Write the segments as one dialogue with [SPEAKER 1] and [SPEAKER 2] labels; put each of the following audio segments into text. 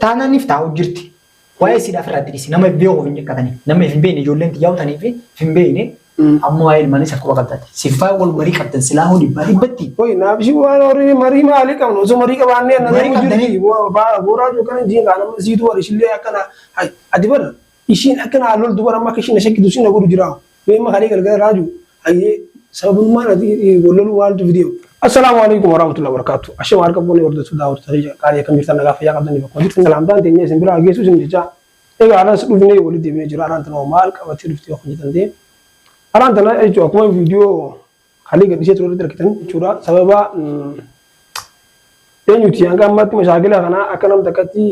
[SPEAKER 1] Taana niftaa hojjirti. Waa'ee siidhaaf irratti dhisi nama beeku hin jekkatanii nama hin beekne ijoolleen xiyyaawtanii fi hin beekne amma waa'ee ilmaanis akka qabataati. Siffaa wal marii qabdan silaa hoo dhibbatti.
[SPEAKER 2] Oi naafsi waan horii marii maalii qabnu osoo marii qabaannee na nama jirti booraa yookaan jiin kana siitu wal ishillee akkana ati bara ishiin akkana lol dubara amma kishin shakkitu sin godhu jira. Meema khali galgala raaju ayyee sababummaan ati gololu waaltu video. Assalamu alaikum warahmatullahi wabarakatuh. Asham harka bone warda su daawur tarija qaaliya kan jirtan nagaa fayyaa qabdan bakka jirtan salaamtaan teenyee isin bira geessu isin jecha egaa alas dhufnee walitti deemee jira araan tanoo maal qabatee dhuftee kan jettan ta'e araan tana jechuun akkuma viidiyoo khali gadhiisee ture irratti argitan jechuudha sababa eenyuti hanga ammatti mashaakila kana akka nam takkatti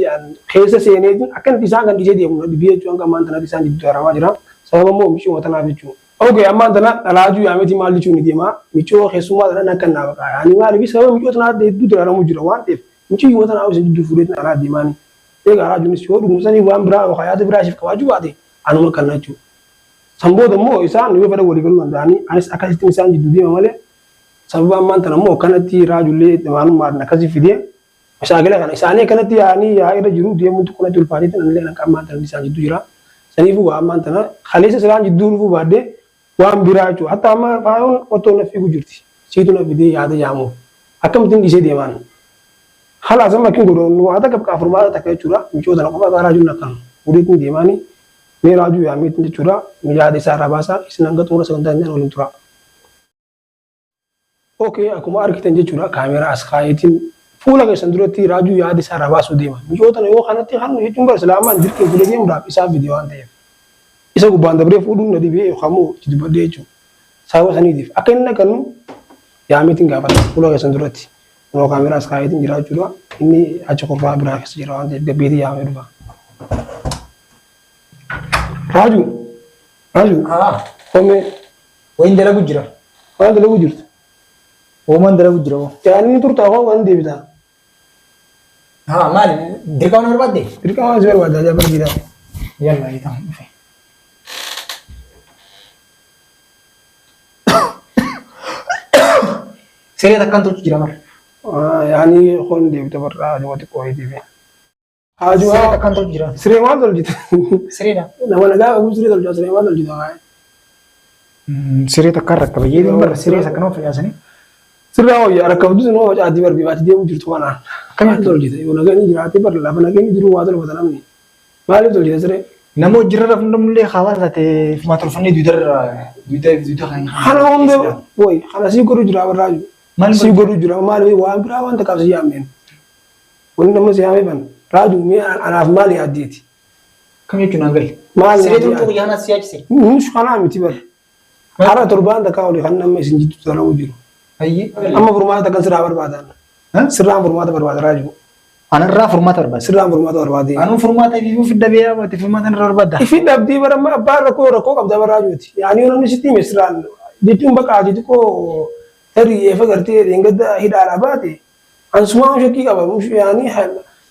[SPEAKER 2] keessa seeneetiin akkanatti isaan kan dhiisee deemu dhibee jechuun hanga ammaan tanatti isaan jidduu aramaa jira sababa immoo mishii watanaaf jechuudha. Oke, ammaan tana alaaju yaameti maal jechuun ni deema. Michoo keessummaa tana akka naa baqa. Ani maaliif sababa michoo tana hedduu dararamuu jira waan ta'eef michoo yoo tana isin jidduu fuudhee alaa deemaani. Egaa alaajuunis yoo dhugumsanii waan biraa hayaata biraa ishiif qabaachuu baate anuma kan jechuudha. Sanboota immoo isaan yoo fedha walii galuu danda'anii anis akkasitti isaan jidduu deema malee sababa ammaan tana immoo kanatti raajullee waanummaan akkasii fidee mashaakila kana isaanii akkanatti yaa'anii yaa'irra jiru deemuun tokkotti ulfaatee tanallee akka ammaan tana isaan jidduu jira. Saniifuu waa ammaan tana khaleessa isaan jidduu dhufuu baaddee waan biraa jechuudha. Hatta amma faayoon otoo na fiigu jirti. Siitu na fidee yaada yaamuuf. Akkamittiin dhiisee deemaan. Haala sama kin godhoon waa takka akka furmaata takka jechuudha. Michoota na qofa raajuun akkan fuudheetiin deemaanii mee raajuu yaameetiin jechuudha. Yaada isaa irraa baasaa isin hanga xumura sagantaa hin waliin tura. Okay, akkuma argitan jechuudha. Kaameeraa as kaayetiin fuula keessan duratti raajuu yaada isaa irraa baasuu deema. Michoota na yoo kanatti hannu jechuun bara islaamaan dirqee fuudhee deemuudhaaf isaa fidee waan ta'eef. Isa gubbaan dabree fuudhuun na dhibee yookaan itti dubbadhee jechuudha. Sababa saniitiif akka inni akkannu yaameetiin gaafata fuula keessan duratti. Kunoo kaameeraa as kaayetiin jira jechuudha. Inni achi korfaa biraa keessa jira waan ta'eef gabbeetii yaamee dhufa. Raajuu. Hoomee.
[SPEAKER 1] Wayin dalagu jira.
[SPEAKER 2] Waan dalagu jirtu.
[SPEAKER 1] Hoomaan dalagu jira hoo.
[SPEAKER 2] Yaadni turtaa hoo waan deebitaa.
[SPEAKER 1] Maali dirqama barbaadde?
[SPEAKER 2] Dirqama si barbaaddaa jaa barbiidhaa.
[SPEAKER 1] Yalla hiitaa dhufe. Siree takkaan tolchu jira mara.
[SPEAKER 2] Yaani hon deebita barraa namatti qooyitiif.
[SPEAKER 1] Siree takkaan tolchu jira.
[SPEAKER 2] Siree maal tolchita?
[SPEAKER 1] Sireedha.
[SPEAKER 2] Nama nagaa qabu siree tolcha siree maal tolchita?
[SPEAKER 1] Siree takkaan rakka bayyee bara siree isa kanuma fayyasanii.
[SPEAKER 2] Sirraa hojii rakkabdu sun hojii adii barbaadati deemu jirtu kanaan. Akkamitti tolchita? Yoo nageenyi jiraate bara lafa nageenyi jiru waa tolfata namni. Maaliif tolchita siree?
[SPEAKER 1] Nama hojirra rafnamullee hawaasa ta'e fuma tolfannee duudaa kan.
[SPEAKER 2] Kana hundee woy kana sii godhu jira barraaju. Si godhu jira maaliif waan biraa waan takkaaf si yaameen. Wanni nama si yaamee ban raaju mee anaaf maali yaaddeeti?
[SPEAKER 1] Kam jechuun hangali.
[SPEAKER 2] Maali
[SPEAKER 1] siree tolchuu yaana si yaachise.
[SPEAKER 2] Nuus kanaa miti bara. Hara torbaan takkaa olii kan nama isin jiddu talamu jiru.
[SPEAKER 1] Ayyee.
[SPEAKER 2] Amma furmaata takkan sirraa barbaadan. Sirraan furmaata barbaada raaju.
[SPEAKER 1] Anarraa furmaata barbaada.
[SPEAKER 2] Sirraan furmaata barbaade.
[SPEAKER 1] Anuu furmaata ifi fidda beeyaa baate furmaata irraa barbaada.
[SPEAKER 2] Ifi dhabdii bara amma abbaan rakkoo qabda barraajuuti. Yaani yoo namni sitti hime sirraan jechuun bakka ati xiqqoo tarii eefa gartee deengadda hidhaadhaa baate ansumaa shakkii qaba yaani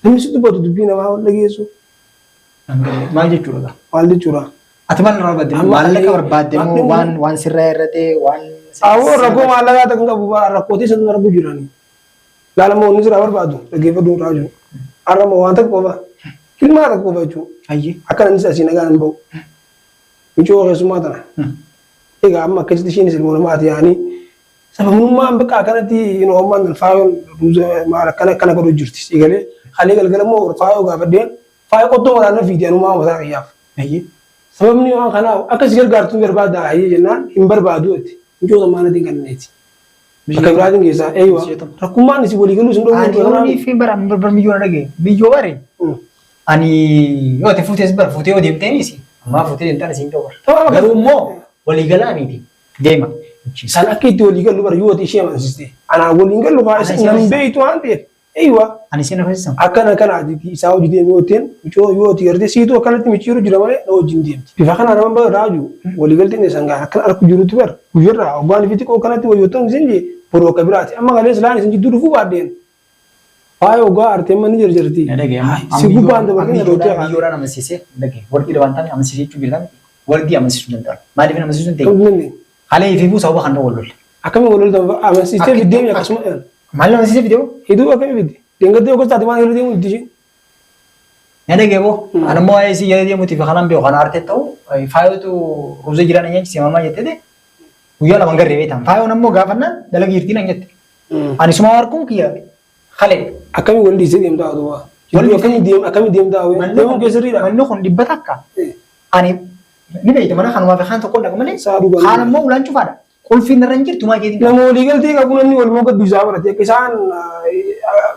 [SPEAKER 2] namni sitti dubbatu dubbii namaa wal dhageessu.
[SPEAKER 1] Maal jechuudha?
[SPEAKER 2] Maal jechuudha?
[SPEAKER 1] Ati maal irraa barbaadde? Maallaqa barbaadde moo waan sirraa irratee waan.
[SPEAKER 2] Awoo rakkoo maallaqaa takkan qabu rakkootii sana arguu jiranii. Laalama wanni sirraa barbaadu dhaggeeffadhu raaju. Arrama waan takka qofa. Ilmaa takka qofa jechuudha.
[SPEAKER 1] Ayyee.
[SPEAKER 2] Akka namni asii nagaan hin bahu. Michoo keessummaa tana. Egaa amma akkasitti ishiin ilmoo namaati yaanii. Sababummaan bakka akkanatti ammaan faayoon maal akkana godhu jirti. Egalee halee galgala immoo faayoo gaafadheen faayoo qottoo waraana fiidee anumaa mataa qiyyaaf.
[SPEAKER 1] Ayyee.
[SPEAKER 2] Sababni waan kanaaf akkasii gargaartuun barbaadda ayyee jennaan hin barbaadu jetti. Michoo maanatiin kanneeti. Bakka biraatiin keessaa eeywa rakkummaan isii walii galuu sun
[SPEAKER 1] dhoobu. Ani fi bara miyyoo dhagee miyyoo bare. Ani yoo ta'e fuutee yoo deemteenis ammaa fuutee deemtaan isiin ta'u. Garuu immoo walii galaa miti deema.
[SPEAKER 2] San akka itti walii galu bara yoo ishee amansiiste. Anaan waliin galu baay'ee nan beeytu waan ta'eef. Eeywa.
[SPEAKER 1] Ani seen amansiisan.
[SPEAKER 2] Akkana kanaati isaa hojii deemee yoo ta'en michoo yoo ta'e gartee siituu akkanatti michiiru jira malee na wajjin deemti. Bifa kanaan nama bara raaju walii galteen sangaa akkan arku jirutti bara guyyarraa obbaan fi xiqqoo kanatti wayyootan isin jee boroo akka biraati. Amma galee silaan isin jidduu dhufuu baaddeen. Faayoo gaa artee manni jarjarti. Si gubbaan dabalatee na dhootee haa.
[SPEAKER 1] Biyyoodhaan amansiisee warqii dabantaan amansiisee jechuun beekamu warqii amansiisuu danda'a. Maaliif amansiisuu hin ta'e? Halee fi buusaa waan wal lolle.
[SPEAKER 2] Akkami wal lolle amansiistee fiddee akkasuma.
[SPEAKER 1] Maal amansiistee fiddee?
[SPEAKER 2] Hiduu akkami fidde? Deengaddee yookaan taate waan irra deemu itti isheen.
[SPEAKER 1] Nada gebo, ana mo ay si yadi mo tifa kanam be kana arte tau, fayo tu ruza jiran nya si mama yete de. Uya la mangar rebetan. Fayo nammo gafanna dalagi irti nanya. Ani semua warkung kia. Khale.
[SPEAKER 2] Akami wali sih dem tahu doa. Wali akami dem tahu. Dem keseri dah.
[SPEAKER 1] Manno kon dibatakka. Ani ni be mana kan wa khan to kon daga male. Khan mo ulan chufada. Kul fin ranjir tuma ke
[SPEAKER 2] na mo legal ti ka kunan ni wal mo ka bisa bara te kisan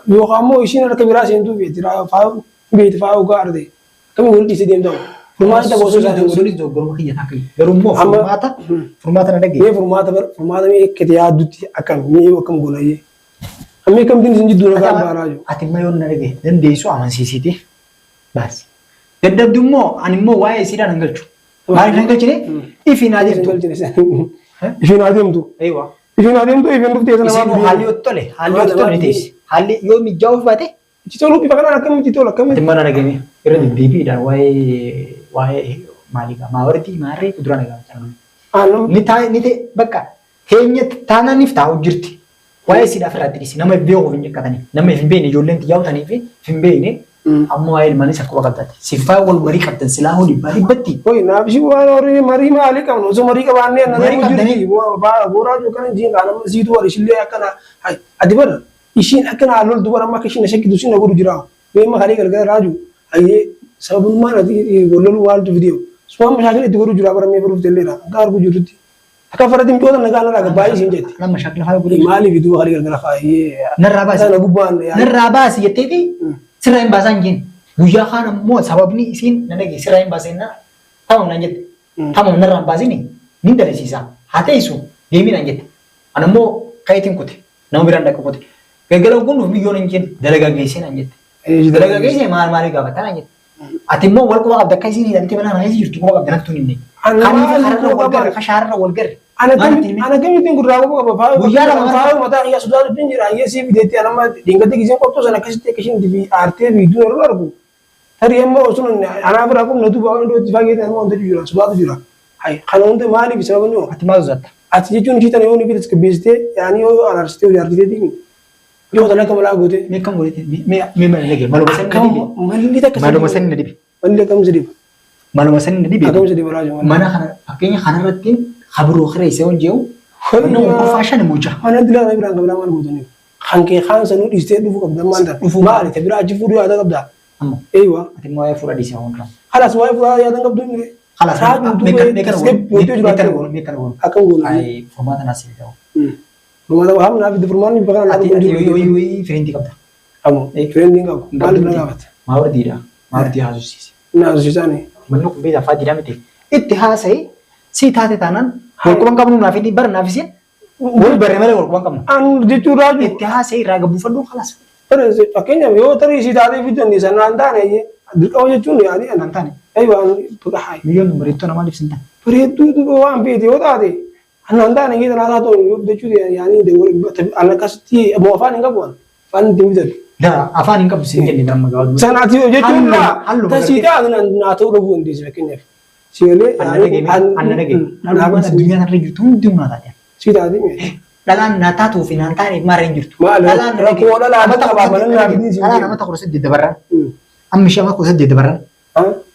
[SPEAKER 2] yo kamo isin na kamera sentu be tira fayo be fayo ga arde. Kami wali sih dem tahu. Formata gosu sa
[SPEAKER 1] soli do gormo khiya takai. Garummo formata na dage.
[SPEAKER 2] Ye formata me ek ketiya duti akan me wakam gunaye. Kami kam din sinji dura ga barajo.
[SPEAKER 1] Ati mayon na dage. Dan deso aman sisiti. Bas. Dedab dummo animmo wae sira nangalchu. Mari nangalchu ne? Ifinadir tu. Ifinadim tu. Aywa. Ifinadim tu even tu tesa na ma. Hali ottole ne tesi. Hali yo mi jaw bate.
[SPEAKER 2] Citolo pi pakana nakam citolo kam.
[SPEAKER 1] Timana na gemi. Ira bibi dan wae malika mawarti mare kudurana ga chanu.
[SPEAKER 2] Anu
[SPEAKER 1] ni te bakka. Henya tana nifta ujirti. Wae sida fratris nama biyo vinje katani. Nama fimbe ni jolenti yawtani fi fimbe ni. Ammo ay mani sakko bakatati. Sifa wal mari katan silahu di bari batti.
[SPEAKER 2] Oi na bishi wa ori mari ma ali kam no so mari ka banne na ujirti. Ba bora jo kan jin kana zidu wari shille akana. Hay adibar ishin akana alol dubara ma kishin shakki dusin na guru jira. Be ma khali galga raju. Aye sabun ma na di golol wal video. Suam mashakil itu guru jura bara me proof delera. Gar gu juruti. Aka faradim to na gana laga bayi sinjeti.
[SPEAKER 1] Lama mashakil ha guru
[SPEAKER 2] mali video khali galga khaye.
[SPEAKER 1] Narabas
[SPEAKER 2] na guban ya.
[SPEAKER 1] Narabas yetedi. Sirain basanjin. Buya khana mo sababni isin nanage sirain basenna. Tamu nanjet. Tamu narram basini. Nindale sisa. Hate isu. Demi nanjet. Anamo kaitin kote. Namu biranda kote. Gagalaw kunu mi yonin kin dalaga geisen nanjet. Dalaga geisen mal mali ga batana nanjet. Atimmo wal ko abda kaisini danti mana na hiji tu ko abda natuni ni. Ani harra wal gar khashara wal gar. Ana kami tin gurra ko ba fa mata ya sudah pinjira ya si bideti ana ma dingate gisen ko to sana kasite kishin divi arte video ro argu. Hari emmo sunan ana bra ko natu ba ndo tifage tan mo ndaju jura sudah jura. Hay khanonde mali bisaba no atima zatta.
[SPEAKER 2] Ati jun kita ne oni bitis ke biste yani yo anarste o yardi ding. Yo dana kamala gote
[SPEAKER 1] me kam gote me lege malo masan nadi
[SPEAKER 2] malli ta
[SPEAKER 1] malo masan nadi
[SPEAKER 2] malli kam zidi
[SPEAKER 1] malo masan nadi
[SPEAKER 2] akam zidi barajo
[SPEAKER 1] mana khana akenya khana ratin khabru khare se on jew no ko fashion moja
[SPEAKER 2] ana dila na biranga bala man goto ni khanke khan sanu diste du fu kabda manda fu ma ali tabira aji fu ya da kabda aywa
[SPEAKER 1] ati mo ay fura dise on ram
[SPEAKER 2] khalas wa fura ya da kabdu ni
[SPEAKER 1] khalas me kan
[SPEAKER 2] akam gon
[SPEAKER 1] ay formata nasi daw
[SPEAKER 2] rumah wa hamna bi forman ni bakana
[SPEAKER 1] ati yo frenti kabda
[SPEAKER 2] amo frenti ngam bal na gabat
[SPEAKER 1] mawrdi hazu sisi
[SPEAKER 2] na zisani
[SPEAKER 1] manno ko be da fadira mete ittihasai si taate tanan wal ko bangam na fi di bar na fi sin wal bar mele wal ko bangam
[SPEAKER 2] an di turaju
[SPEAKER 1] ittihasai raga bu fadu khalas
[SPEAKER 2] pero akenya yo tari si taate video ni sananda ne ye dikaw ye chuni ani anantani aywa to hay
[SPEAKER 1] million marito na mali sinta
[SPEAKER 2] pero tu wa ambi di odade ananda ne gida na to yo de chudi yani de wal ana kasti mo fa ni ngabon fan dimizat
[SPEAKER 1] da afani ngab singe ni nam gawad
[SPEAKER 2] sanati yo je chunna ta sita na to ro bundi se kenya Sile,
[SPEAKER 1] anake, nama dunia nari jutu untung nada ya.
[SPEAKER 2] Sida adi.
[SPEAKER 1] Dalam nata tu finanta ni kemarin jutu.
[SPEAKER 2] Dalam rako dalam apa apa mana lagi.
[SPEAKER 1] Dalam nama tak kurus di debaran. Am siapa kurus di debaran?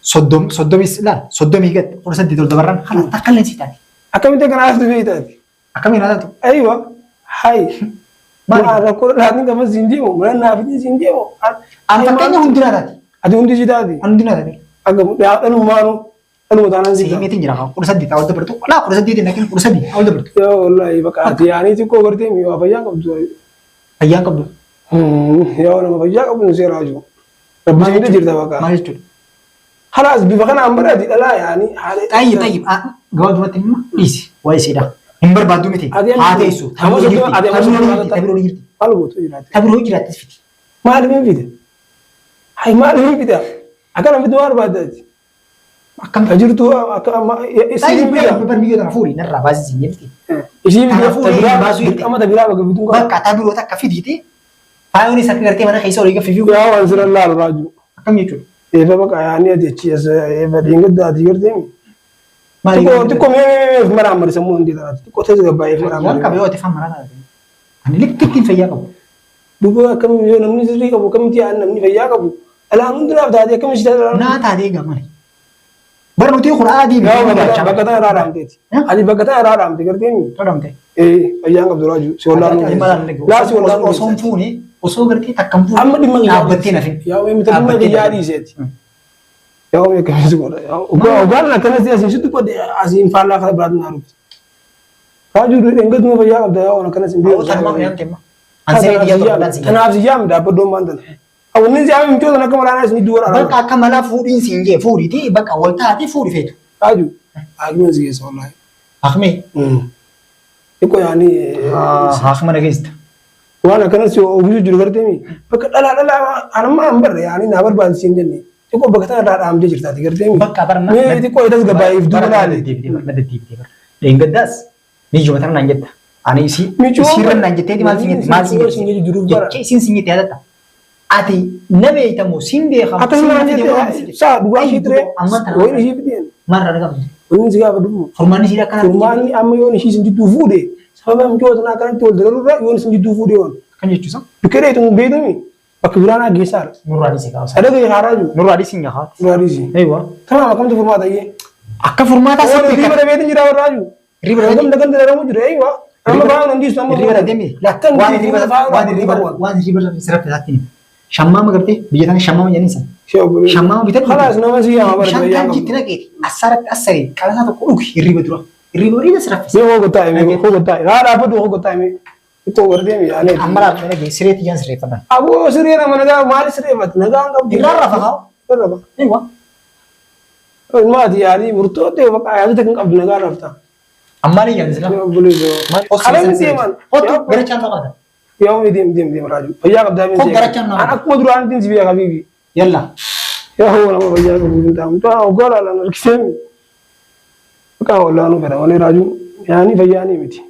[SPEAKER 1] Sodom ikat kurus di debaran. Kalau tak kalian sih tadi.
[SPEAKER 2] Akam itu kenapa tu tadi?
[SPEAKER 1] Akam ini nada tu.
[SPEAKER 2] Aywa, hai. Mana rako dalam ni kamu sindi mo, mana nabi sindi mo.
[SPEAKER 1] Am pakainya hundir nada.
[SPEAKER 2] Adi hundir sih tadi.
[SPEAKER 1] Hundir nada ni.
[SPEAKER 2] Agam ya anu mano. Anu tanan sih.
[SPEAKER 1] Sih meeting jera kurus di tahu tu bertu. Lah kurus di nakin kurus di. Awal tu bertu.
[SPEAKER 2] Ya Allah, ibu kati ani tu kau berarti mi apa yang kau tu?
[SPEAKER 1] Ayang kau tu.
[SPEAKER 2] Ya Allah, apa yang kau pun saya raju. Rabbi itu cerita baka.
[SPEAKER 1] Mahal tu.
[SPEAKER 2] Halas, bifakan amber adi lah ya ani.
[SPEAKER 1] Tayyib. Gawat buat ini mah. Isi. Wah isi dah. Amber batu meti. Ada isu.
[SPEAKER 2] Kamu sebut ada masalah.
[SPEAKER 1] Tapi lo girti.
[SPEAKER 2] Kalau betul jirat.
[SPEAKER 1] Tapi lo jirat sih.
[SPEAKER 2] Mahal ni bida. Hai mahal ni bida. Akan ambil dua badat. Akan tajur tu akan
[SPEAKER 1] isi bida. Beban video tak furi. Nerra basi sih girti.
[SPEAKER 2] Isi bida furi. Ama tabira baga bitung kau.
[SPEAKER 1] Kata biro tak kafir girti. Payo ni sakit girti mana kaisau lagi video.
[SPEAKER 2] Ya Allah raju.
[SPEAKER 1] Akan itu.
[SPEAKER 2] Eva baka ani ada cia eva ingat dah girti. Tuko me maramar semua di darat. Tuko tu juga baik maramar.
[SPEAKER 1] Kamu kau tifam marana. Ani lik tikin faya kau.
[SPEAKER 2] Buku kamu yo namni sendiri kamu tiada namni faya kamu. Alaan hundi naaf taatee akkamitti taatee?
[SPEAKER 1] Naa taatee gamani. Barnooti kun adii
[SPEAKER 2] bakka tana irraa dhaamteeti. Ani bakka tana irraa dhaamte garteeni.
[SPEAKER 1] Dhaamte.
[SPEAKER 2] Fayyaan qabdu Raajuu si wallaan nuti. Laasi wallaan nuti.
[SPEAKER 1] Osoo fuuni osoo gartee takkam fuuni.
[SPEAKER 2] Amma dhimma
[SPEAKER 1] dhaabbattee nafin.
[SPEAKER 2] Yaa wayi mita dhimma guyyaa dhiiseeti. Yaa wayi akkamitti godha. Ogaan akkanatti asiin sitti qodde asiin faallaa kana biraatti naa dhufti. Raajuu dhengatuma fayyaa qabda yaa waan akkanas hin beeku.
[SPEAKER 1] Tanuma fayyaan temma. Ansee diyaa godhan
[SPEAKER 2] tanaaf si yaam daabbadoon maan tana. Awwanni si yaam mitoota akka malaanaa isin iddoo waraanaa.
[SPEAKER 1] Bakka akka malaa fuudhiin siin jee fuudhiti bakka wal taati fuudhi feetu.
[SPEAKER 2] Raajuu haakima si keessa wallaahi.
[SPEAKER 1] Haakime.
[SPEAKER 2] Iko yaani
[SPEAKER 1] haakima dhageessita.
[SPEAKER 2] Waan akkanas ofiisu jiru garteemi bakka dhalaa anammaa hin barre yaani naa barbaachisiin jenne. Iko bakka tana irraa dhaamtee jirtaati garteemi.
[SPEAKER 1] Bakka barna.
[SPEAKER 2] Mee xiqqoo itas gabaayif duuba laale.
[SPEAKER 1] Deengaddaas miijuma tana naan jetta. Ani isiirra naan jetteeti maal siin jette jecha isiin siin jette yaadatta. Ati na beeytamu siin beekamu.
[SPEAKER 2] Akkasuma naan jette saa dhugaa ishii ture wayini ishii fideen.
[SPEAKER 1] Maal irraa dhagamu?
[SPEAKER 2] Wanni si gaafa dhufu.
[SPEAKER 1] Furmaanni ishii akkana.
[SPEAKER 2] Furmaanni amma yoon ishii sin jidduu fuudhe sababa mijoota naa kanatti wal dalarurra yoon sin jidduu fuudhe yoon.
[SPEAKER 1] Kan jechuusa.
[SPEAKER 2] Dukkee dheetu hin beekami bakka biraanaa geessaadha.
[SPEAKER 1] Nurraadhii si kaasa.
[SPEAKER 2] Sadaka haaraa jiru.
[SPEAKER 1] Nurraadhii si nyaata.
[SPEAKER 2] Nurraadhii.
[SPEAKER 1] Eewa.
[SPEAKER 2] Tamam akkamtu furmaata iyyee.
[SPEAKER 1] Akka furmaata
[SPEAKER 2] sabbi riba dhabeetiin jira warraa jiru. Riba dhabeetiin dagan dalaramu jiru eewa. Amma ba'aan hundiisu amma
[SPEAKER 1] riba dhabeemi.
[SPEAKER 2] Lakkan
[SPEAKER 1] waan riba sirratti taatini. Shammaama gartee biyya tana shammaama jennisa. Shammaama bitatu.
[SPEAKER 2] Khalaas nama si yaama bara
[SPEAKER 1] bayyaan. Shantaan jitti naqeeti. Asaaratti asaree qalasaa tokko dhugi hirriba dura. Hirriba dhiida sirratti.
[SPEAKER 2] Mee hoo gotaa himee hoo gotaa. Haa dhaabatu hoo gotaa himee. Ittoo warreen yaanee.
[SPEAKER 1] Amma laafee nagee siree tiyyaan sirreeffatan.
[SPEAKER 2] Aboo siree nama nagaa maali sireeffatu nagaan qabdi.
[SPEAKER 1] Irraan rafa haa.
[SPEAKER 2] Irra rafa.
[SPEAKER 1] Eewa.
[SPEAKER 2] Maati yaadii murtoottee bakka yaadota kan qabdu nagaan rafta.
[SPEAKER 1] Ammaanii yaadis lama.
[SPEAKER 2] Qalamni deeman.
[SPEAKER 1] Hotu garachaan laqata.
[SPEAKER 2] Yaa deem Raajuu. Fayyaa qabdaa min
[SPEAKER 1] garachaan laqata.
[SPEAKER 2] Akkuma duraan ittiin si beeka habiibi.
[SPEAKER 1] Yalla.
[SPEAKER 2] Yaa hoo nama fayyaa qabu hin ta'amu. Taa oggolaa lan harkisee. Bakka wallaanuu fedha wani Raajuu yaani fayyaanii miti.